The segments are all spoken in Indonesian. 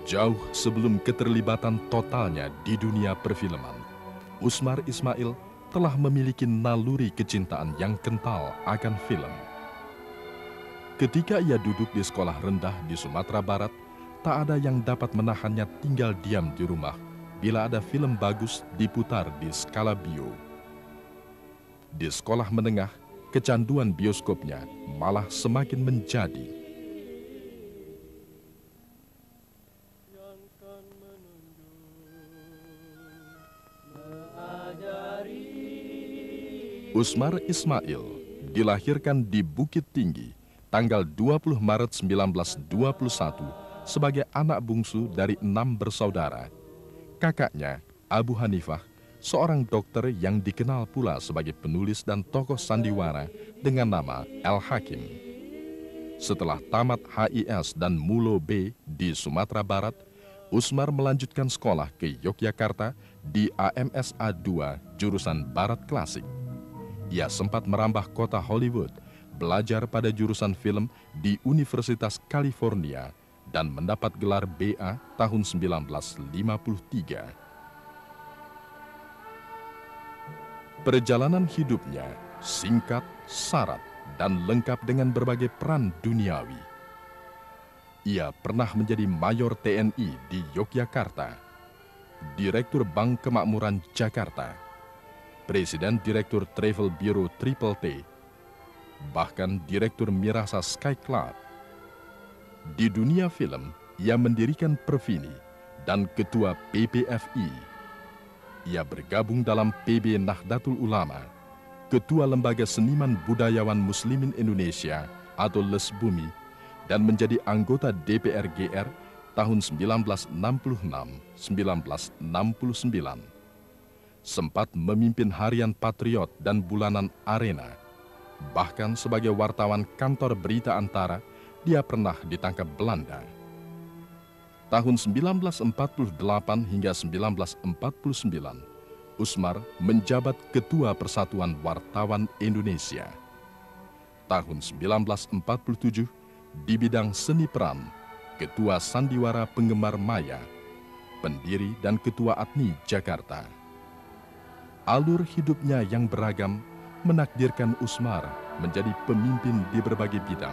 Jauh sebelum keterlibatan totalnya di dunia perfilman, Usmar Ismail telah memiliki naluri kecintaan yang kental akan film. Ketika ia duduk di sekolah rendah di Sumatera Barat, tak ada yang dapat menahannya tinggal diam di rumah bila ada film bagus diputar di skala bio. Di sekolah menengah, kecanduan bioskopnya malah semakin menjadi. Usmar Ismail dilahirkan di Bukit Tinggi tanggal 20 Maret 1921 sebagai anak bungsu dari 6 bersaudara. Kakaknya, Abu Hanifah, seorang dokter yang dikenal pula sebagai penulis dan tokoh sandiwara dengan nama El Hakim. Setelah tamat HIS dan Mulo B di Sumatera Barat, Usmar melanjutkan sekolah ke Yogyakarta di AMSA 2 jurusan Barat Klasik. Ia sempat merambah kota Hollywood, belajar pada jurusan film di Universitas California, dan mendapat gelar BA tahun 1953. Perjalanan hidupnya singkat, syarat, dan lengkap dengan berbagai peran duniawi. Ia pernah menjadi mayor TNI di Yogyakarta, Direktur Bank Kemakmuran Jakarta, Presiden Direktur Travel Bureau Triple T, bahkan Direktur Mirasa Sky Club. Di dunia film, ia mendirikan Perfini dan Ketua PPFI. Ia bergabung dalam PB Nahdlatul Ulama, Ketua Lembaga Seniman Budayawan Muslimin Indonesia atau LESBUMI, dan menjadi anggota DPR GR tahun 1966-1969. Sempat memimpin Harian Patriot dan bulanan Arena. Bahkan sebagai wartawan kantor berita Antara, dia pernah ditangkap Belanda. Tahun 1948 hingga 1949, Usmar menjabat Ketua Persatuan Wartawan Indonesia. Tahun 1947, di bidang seni peran, Ketua Sandiwara Penggemar Maya, pendiri dan Ketua ATNI Jakarta. Alur hidupnya yang beragam menakdirkan Usmar menjadi pemimpin di berbagai bidang,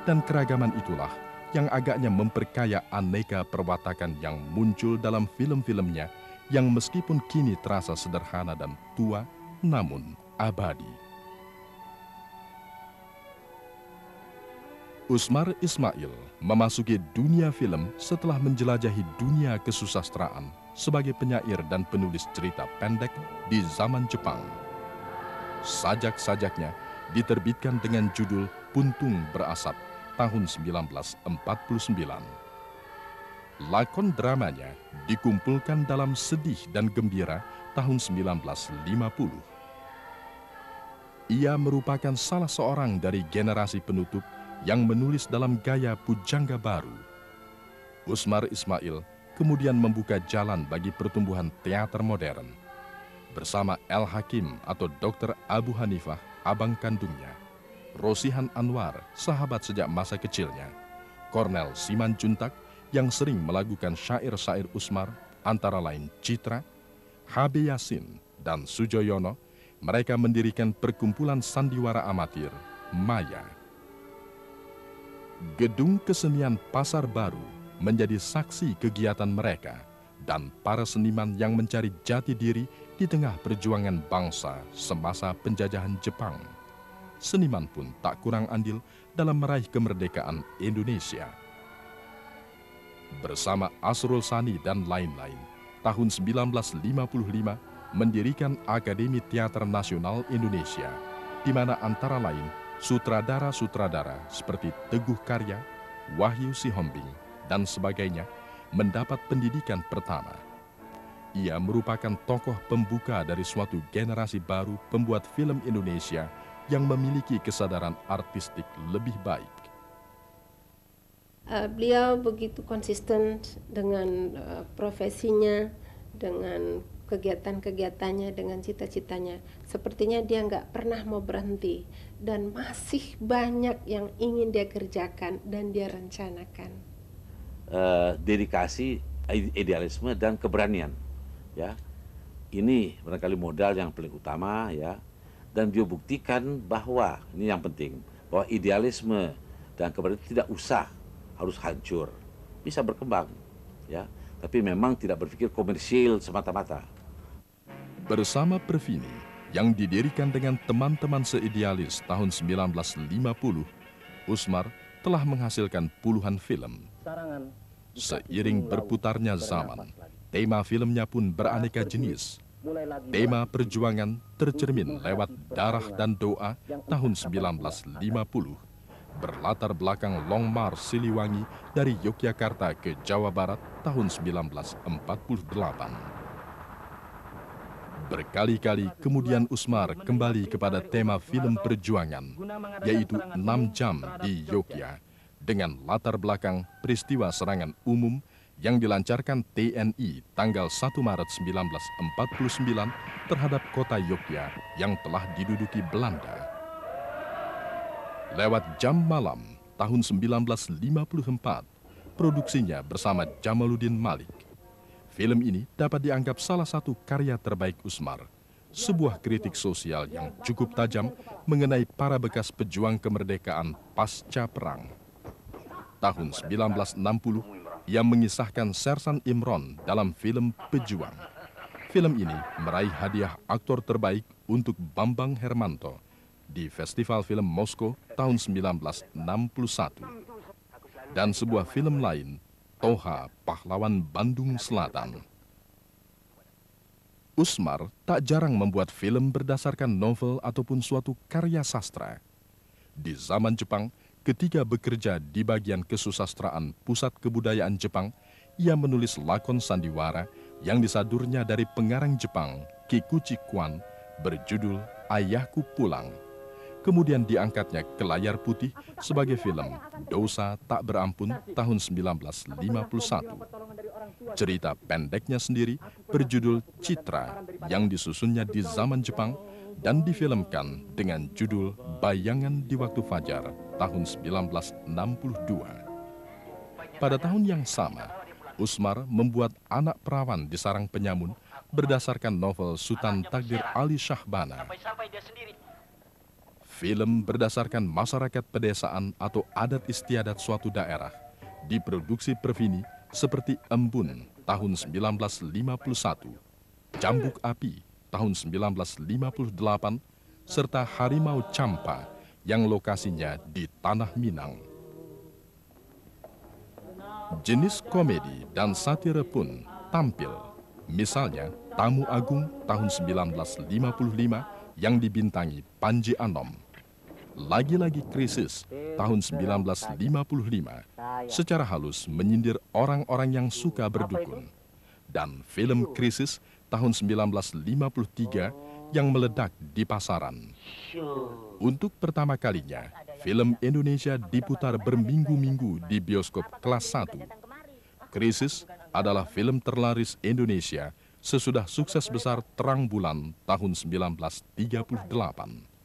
dan keragaman itulah yang agaknya memperkaya aneka perwatakan yang muncul dalam film-filmnya yang meskipun kini terasa sederhana dan tua, namun abadi. Usmar Ismail memasuki dunia film setelah menjelajahi dunia kesusastraan sebagai penyair dan penulis cerita pendek di zaman Jepang. Sajak-sajaknya diterbitkan dengan judul Puntung Berasap tahun 1949. Lakon dramanya dikumpulkan dalam Sedih dan Gembira tahun 1950. Ia merupakan salah seorang dari generasi penutup yang menulis dalam gaya pujangga baru. Usmar Ismail kemudian membuka jalan bagi pertumbuhan teater modern. Bersama El Hakim atau Dr. Abu Hanifah, abang kandungnya, Rosihan Anwar, sahabat sejak masa kecilnya, Kornel Simanjuntak yang sering melakukan syair-syair Usmar, antara lain Citra, H.B. Yasin, dan Sujoyono, mereka mendirikan perkumpulan sandiwara amatir, Maya. Gedung Kesenian Pasar Baru menjadi saksi kegiatan mereka dan para seniman yang mencari jati diri di tengah perjuangan bangsa semasa penjajahan Jepang. Seniman pun tak kurang andil dalam meraih kemerdekaan Indonesia. Bersama Asrul Sani dan lain-lain, tahun 1955 mendirikan Akademi Teater Nasional Indonesia, di mana antara lain sutradara-sutradara seperti Teguh Karya, Wahyu Sihombing, dan sebagainya mendapat pendidikan pertama. Ia merupakan tokoh pembuka dari suatu generasi baru pembuat film Indonesia yang memiliki kesadaran artistik lebih baik. Beliau begitu konsisten dengan profesinya, dengan kegiatan-kegiatannya, dengan cita-citanya. Sepertinya dia nggak pernah mau berhenti dan masih banyak yang ingin dia kerjakan dan dia rencanakan. dedikasi, idealisme dan keberanian. Ya, ini barangkali modal yang paling utama ya. Dan dia buktikan bahwa ini yang penting, bahwa idealisme dan keberanian tidak usah harus hancur, bisa berkembang ya. Tapi memang tidak berpikir komersil semata-mata. Bersama Perfini yang didirikan dengan teman-teman seidealis tahun 1950, Usmar telah menghasilkan puluhan film. Seiring berputarnya zaman, tema filmnya pun beraneka jenis. Tema perjuangan tercermin lewat Darah dan Doa tahun 1950, berlatar belakang Long March Siliwangi dari Yogyakarta ke Jawa Barat tahun 1948. Berkali-kali kemudian Usmar kembali kepada tema film perjuangan, yaitu 6 Jam di Yogyakarta, dengan latar belakang peristiwa serangan umum yang dilancarkan TNI tanggal 1 Maret 1949 terhadap kota Yogyakarta yang telah diduduki Belanda. Lewat Jam Malam tahun 1954, produksinya bersama Jamaluddin Malik. Film ini dapat dianggap salah satu karya terbaik Usmar, sebuah kritik sosial yang cukup tajam mengenai para bekas pejuang kemerdekaan pasca perang. Tahun 1960, ia mengisahkan Sersan Imron dalam film Pejuang. Film ini meraih hadiah aktor terbaik untuk Bambang Hermanto di Festival Film Moskow tahun 1961. Dan sebuah film lain, Toha, Pahlawan Bandung Selatan. Usmar tak jarang membuat film berdasarkan novel ataupun suatu karya sastra. Di zaman Jepang, ketika bekerja di bagian kesusastraan Pusat Kebudayaan Jepang, ia menulis lakon sandiwara yang disadurnya dari pengarang Jepang, Kikuchi Kwan, berjudul Ayahku Pulang. Kemudian diangkatnya ke layar putih sebagai film Dosa Tak Berampun tahun 1951. Cerita pendeknya sendiri berjudul Citra yang disusunnya di zaman Jepang dan difilmkan dengan judul Bayangan di Waktu Fajar tahun 1962. Pada tahun yang sama, Usmar membuat Anak Perawan di Sarang Penyamun berdasarkan novel Sutan Takdir Ali Syahbana. Film berdasarkan masyarakat pedesaan atau adat istiadat suatu daerah diproduksi Perfini seperti Embun tahun 1951, Cambuk Api tahun 1958, serta Harimau Campa yang lokasinya di Tanah Minang. Jenis komedi dan satire pun tampil, misalnya Tamu Agung tahun 1955 yang dibintangi Panji Anom. Lagi-lagi Krisis tahun 1955 secara halus menyindir orang-orang yang suka berdukun. Dan film Krisis tahun 1953 yang meledak di pasaran. Untuk pertama kalinya, film Indonesia diputar berminggu-minggu di bioskop kelas 1. Krisis adalah film terlaris Indonesia sesudah sukses besar Terang Bulan tahun 1938.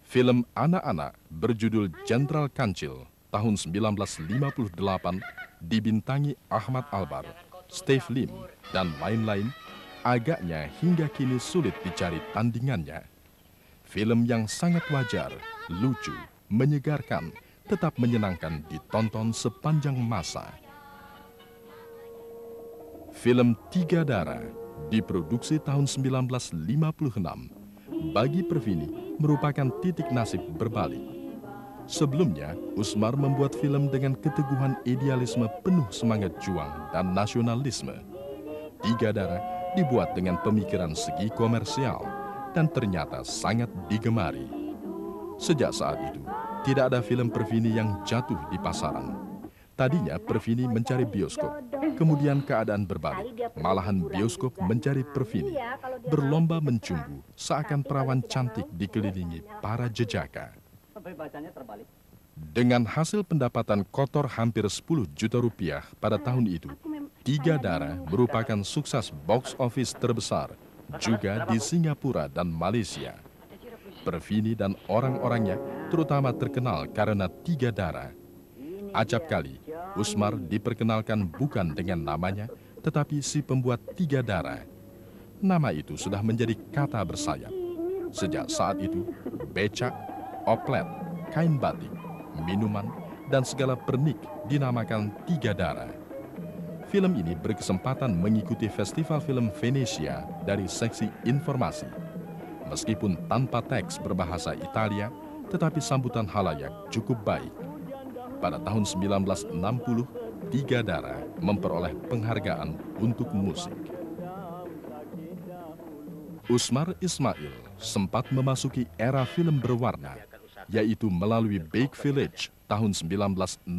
Film anak-anak berjudul Jenderal Kancil tahun 1958 dibintangi Ahmad Albar, Steve Lim, dan lain-lain, agaknya hingga kini sulit dicari tandingannya. Film yang sangat wajar, lucu, menyegarkan, tetap menyenangkan ditonton sepanjang masa. Film Tiga Darah diproduksi tahun 1956. Bagi Perfini merupakan titik nasib berbalik. Sebelumnya, Usmar membuat film dengan keteguhan idealisme penuh semangat juang dan nasionalisme. Tiga Darah dibuat dengan pemikiran segi komersial dan ternyata sangat digemari. Sejak saat itu, tidak ada film Perfini yang jatuh di pasaran. Tadinya Perfini mencari bioskop, kemudian keadaan berbalik. Malahan bioskop mencari Perfini, berlomba mencumbu seakan perawan cantik dikelilingi para jejaka. Dengan hasil pendapatan kotor hampir 10 juta rupiah pada tahun itu, Tiga Darah merupakan sukses box office terbesar juga di Singapura dan Malaysia. Perfini dan orang-orangnya terutama terkenal karena Tiga Darah. Acap kali, Usmar diperkenalkan bukan dengan namanya, tetapi si pembuat tiga darah. Nama itu sudah menjadi kata bersayap. Sejak saat itu, becak, oplet, kain batik, minuman, dan segala pernik dinamakan tiga darah. Film ini berkesempatan mengikuti Festival Film Venesia dari seksi informasi. Meskipun tanpa teks berbahasa Italia, tetapi sambutan halayak cukup baik. Pada tahun 1960, Tiga Darah memperoleh penghargaan untuk musik. Usmar Ismail sempat memasuki era film berwarna, yaitu melalui Big Village tahun 1969,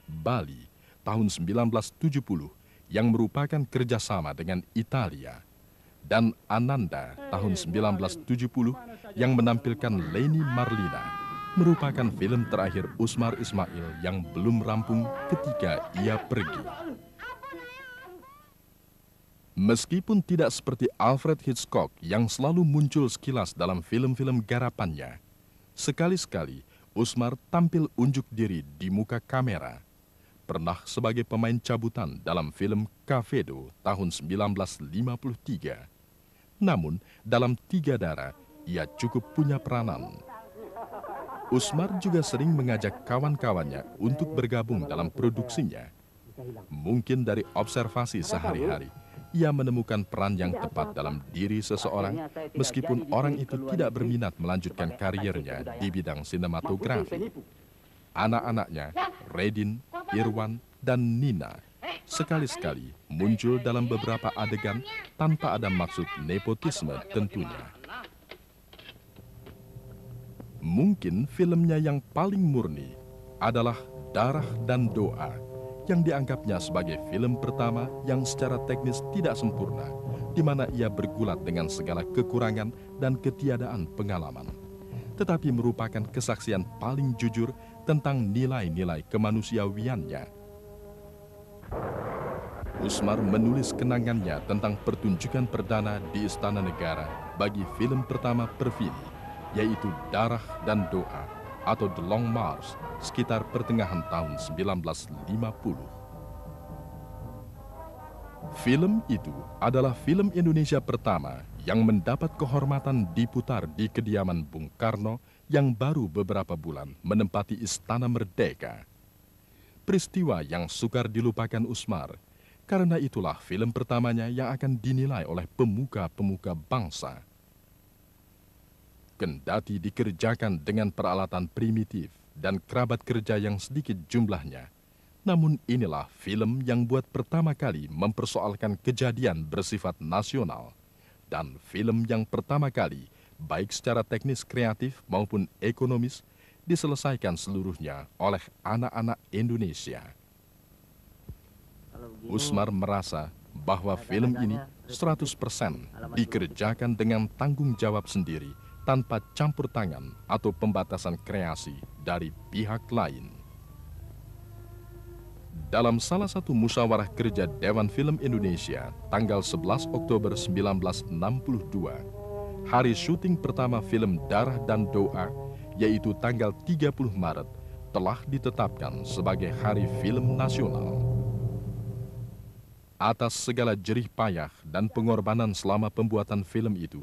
Bali tahun 1970 yang merupakan kerjasama dengan Italia, dan Ananda tahun 1970 yang menampilkan Leni Marlina, merupakan film terakhir Usmar Ismail yang belum rampung ketika ia pergi. Meskipun tidak seperti Alfred Hitchcock yang selalu muncul sekilas dalam film-film garapannya, sekali-sekali Usmar tampil unjuk diri di muka kamera. Pernah sebagai pemain cabutan dalam film Cafedo tahun 1953. Namun, dalam Tiga Darah, ia cukup punya peranan. Usmar juga sering mengajak kawan-kawannya untuk bergabung dalam produksinya. Mungkin dari observasi sehari-hari, ia menemukan peran yang tepat dalam diri seseorang, meskipun orang itu tidak berminat melanjutkan karirnya di bidang sinematografi. Anak-anaknya, Redin, Irwan, dan Nina, sekali-sekali muncul dalam beberapa adegan tanpa ada maksud nepotisme tentunya. Mungkin filmnya yang paling murni adalah Darah dan Doa, yang dianggapnya sebagai film pertama yang secara teknis tidak sempurna, di mana ia bergulat dengan segala kekurangan dan ketiadaan pengalaman, tetapi merupakan kesaksian paling jujur tentang nilai-nilai kemanusiawiannya. Usmar menulis kenangannya tentang pertunjukan perdana di Istana Negara bagi film pertama Perfili, yaitu Darah dan Doa atau The Long March, sekitar pertengahan tahun 1950. Film itu adalah film Indonesia pertama yang mendapat kehormatan diputar di kediaman Bung Karno yang baru beberapa bulan menempati Istana Merdeka. Peristiwa yang sukar dilupakan Usmar, karena itulah film pertamanya yang akan dinilai oleh pemuka-pemuka bangsa. Kendati dikerjakan dengan peralatan primitif dan kerabat kerja yang sedikit jumlahnya, namun inilah film yang buat pertama kali mempersoalkan kejadian bersifat nasional, dan film yang pertama kali, baik secara teknis kreatif maupun ekonomis, diselesaikan seluruhnya oleh anak-anak Indonesia. Usmar merasa bahwa film ini 100% dikerjakan dengan tanggung jawab sendiri, tanpa campur tangan atau pembatasan kreasi dari pihak lain. Dalam salah satu musyawarah kerja Dewan Film Indonesia, tanggal 11 Oktober 1962, hari syuting pertama film Darah dan Doa, yaitu tanggal 30 Maret, telah ditetapkan sebagai Hari Film Nasional. Atas segala jerih payah dan pengorbanan selama pembuatan film itu,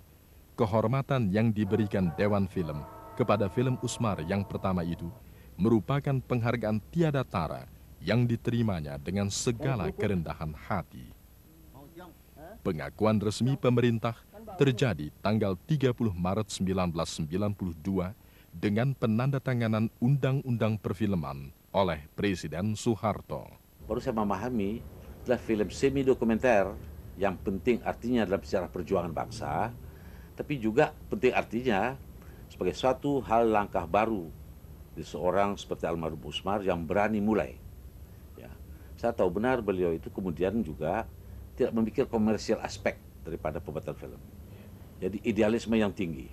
kehormatan yang diberikan Dewan Film kepada film Usmar yang pertama itu merupakan penghargaan tiada tara yang diterimanya dengan segala kerendahan hati. Pengakuan resmi pemerintah terjadi tanggal 30 Maret 1992 dengan penandatanganan Undang-Undang Perfilman oleh Presiden Soeharto. Baru saya memahami adalah film semi-dokumenter yang penting artinya dalam sejarah perjuangan bangsa, tapi juga penting artinya sebagai suatu hal langkah baru di seorang seperti almarhum Usmar yang berani mulai. Ya, saya tahu benar beliau itu kemudian juga tidak memikir komersial aspek daripada pembuatan film. Jadi idealisme yang tinggi.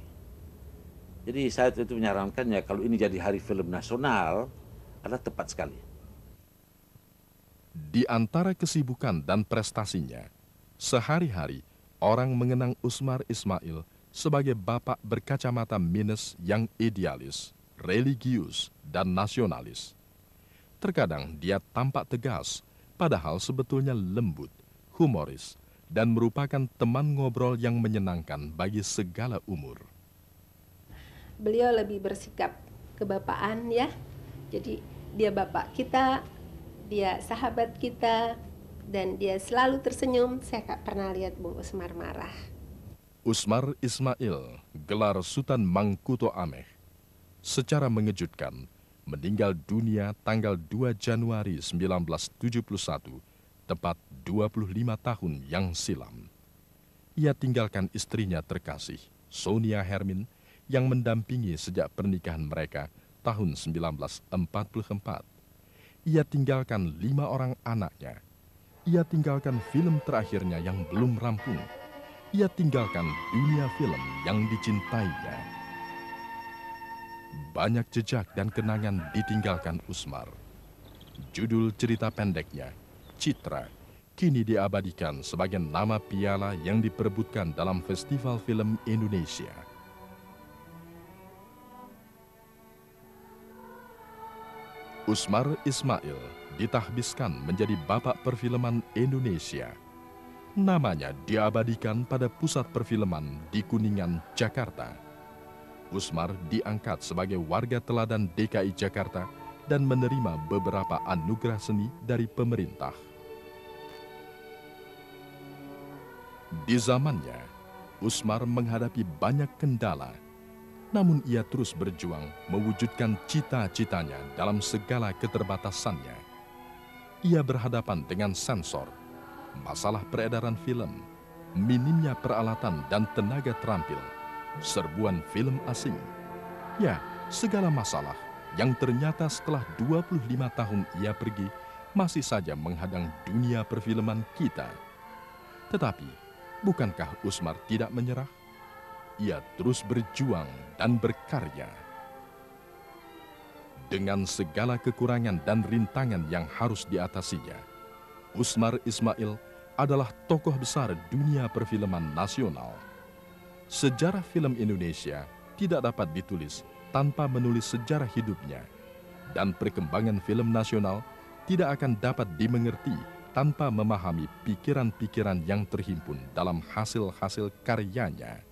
Jadi saya itu menyarankannya kalau ini jadi hari film nasional adalah tepat sekali. Di antara kesibukan dan prestasinya, sehari-hari orang mengenang Usmar Ismail sebagai bapak berkacamata minus yang idealis, religius, dan nasionalis. Terkadang dia tampak tegas, padahal sebetulnya lembut, humoris, dan merupakan teman ngobrol yang menyenangkan bagi segala umur. Beliau lebih bersikap kebapaan ya. Jadi dia bapak kita, dia sahabat kita, dan dia selalu tersenyum. Saya gak pernah lihat Bung Usmar marah. Usmar Ismail, gelar Sultan Mangkuto Ameh, secara mengejutkan meninggal dunia tanggal 2 Januari 1971, tepat 25 tahun yang silam. Ia tinggalkan istrinya terkasih, Sonia Hermin, yang mendampingi sejak pernikahan mereka tahun 1944. Ia tinggalkan 5 orang anaknya. Ia tinggalkan film terakhirnya yang belum rampung. Ia tinggalkan dunia film yang dicintainya. Banyak jejak dan kenangan ditinggalkan Usmar. Judul cerita pendeknya, Citra, kini diabadikan sebagai nama piala yang diperebutkan dalam Festival Film Indonesia. Usmar Ismail ditahbiskan menjadi bapak perfilman Indonesia. Namanya diabadikan pada pusat perfilman di Kuningan, Jakarta. Usmar diangkat sebagai warga teladan DKI Jakarta dan menerima beberapa anugerah seni dari pemerintah. Di zamannya, Usmar menghadapi banyak kendala, namun ia terus berjuang mewujudkan cita-citanya dalam segala keterbatasannya. Ia berhadapan dengan sensor, masalah peredaran film, minimnya peralatan dan tenaga terampil, serbuan film asing. Ya, segala masalah yang ternyata setelah 25 tahun ia pergi masih saja menghadang dunia perfilman kita. Tetapi, bukankah Usmar tidak menyerah? Ia terus berjuang dan berkarya. Dengan segala kekurangan dan rintangan yang harus diatasinya, Usmar Ismail adalah tokoh besar dunia perfilman nasional. Sejarah film Indonesia tidak dapat ditulis tanpa menulis sejarah hidupnya, dan perkembangan film nasional tidak akan dapat dimengerti tanpa memahami pikiran-pikiran yang terhimpun dalam hasil-hasil karyanya.